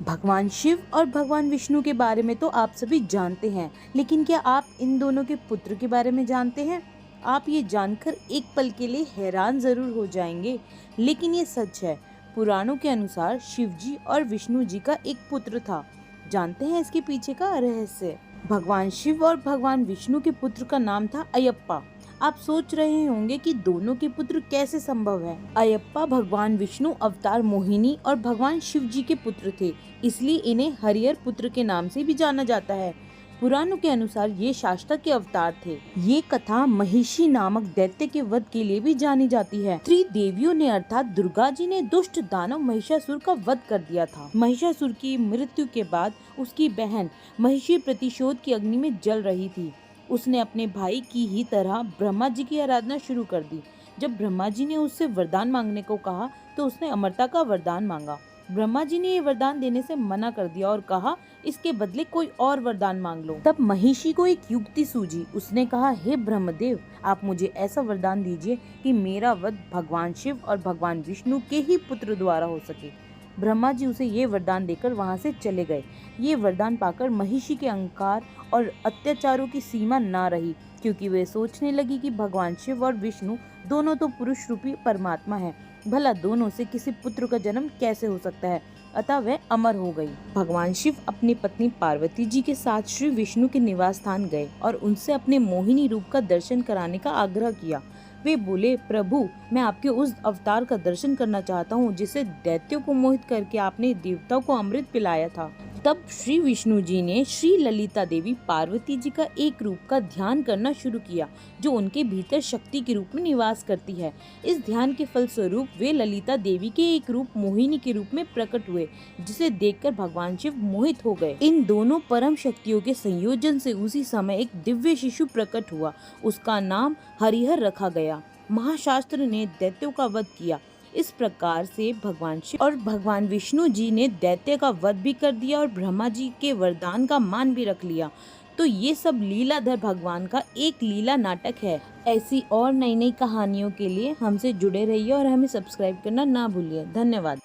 भगवान शिव और भगवान विष्णु के बारे में तो आप सभी जानते हैं, लेकिन क्या आप इन दोनों के पुत्र के बारे में जानते हैं? आप ये जानकर एक पल के लिए हैरान जरूर हो जाएंगे, लेकिन ये सच है। पुराणों के अनुसार शिव जी और विष्णु जी का एक पुत्र था। जानते हैं इसके पीछे का रहस्य? भगवान शिव और भगवान विष्णु के पुत्र का नाम था अयप्पा। आप सोच रहे होंगे कि दोनों के पुत्र कैसे संभव है। अयप्पा भगवान विष्णु अवतार मोहिनी और भगवान शिव जी के पुत्र थे, इसलिए इन्हें हरिहर पुत्र के नाम से भी जाना जाता है। पुराणों के अनुसार ये शास्ता के अवतार थे। ये कथा महिषी नामक दैत्य के वध के लिए भी जानी जाती है। त्रिदेवियों ने अर्थात दुर्गा जी ने दुष्ट दानव महिषासुर का वध कर दिया था। महिषासुर की मृत्यु के बाद उसकी बहन महिषी प्रतिशोध की अग्नि में जल रही थी। उसने अपने भाई की ही तरह ब्रह्मा जी की आराधना शुरू कर दी। जब ब्रह्मा जी ने उससे वरदान मांगने को कहा तो उसने अमरता का वरदान मांगा। ब्रह्मा जी ने ये वरदान देने से मना कर दिया और कहा इसके बदले कोई और वरदान मांग लो। तब महिषी को एक युक्ति सूझी। उसने कहा, हे ब्रह्मदेव, आप मुझे ऐसा वरदान दीजिए कि मेरा वध भगवान शिव और भगवान विष्णु के ही पुत्र द्वारा हो सके। ब्रह्मा जी उसे ये वरदान देकर वहां से चले गए। ये वरदान पाकर महिषी के अहंकार और अत्याचारों की सीमा ना रही, क्योंकि वे सोचने लगी कि भगवान शिव और विष्णु दोनों तो पुरुष रूपी परमात्मा है, भला दोनों से किसी पुत्र का जन्म कैसे हो सकता है। अतः वह अमर हो गई। भगवान शिव अपनी पत्नी पार्वती जी के साथ श्री विष्णु के निवास स्थान गए और उनसे अपने मोहिनी रूप का दर्शन कराने का आग्रह किया। वे बोले, प्रभु, मैं आपके उस अवतार का दर्शन करना चाहता हूँ जिसे दैत्यों को मोहित करके आपने देवताओं को अमृत पिलाया था। तब श्री विष्णु जी ने श्री ललिता देवी पार्वती जी का एक रूप का ध्यान करना शुरू किया, जो उनके भीतर शक्ति के रूप में निवास करती है। इस ध्यान के फलस्वरूप वे ललिता देवी के एक रूप मोहिनी के रूप में प्रकट हुए, जिसे देखकर भगवान शिव मोहित हो गए। इन दोनों परम शक्तियों के संयोजन से उसी समय एक दिव्य शिशु प्रकट हुआ। उसका नाम हरिहर रखा गया। महाशास्त्र ने दैत्यों का वध किया। इस प्रकार से भगवान शिव और भगवान विष्णु जी ने दैत्य का वध भी कर दिया और ब्रह्मा जी के वरदान का मान भी रख लिया। तो ये सब लीलाधर भगवान का एक लीला नाटक है। ऐसी और नई नई कहानियों के लिए हमसे जुड़े रहिए और हमें सब्सक्राइब करना ना भूलिए। धन्यवाद।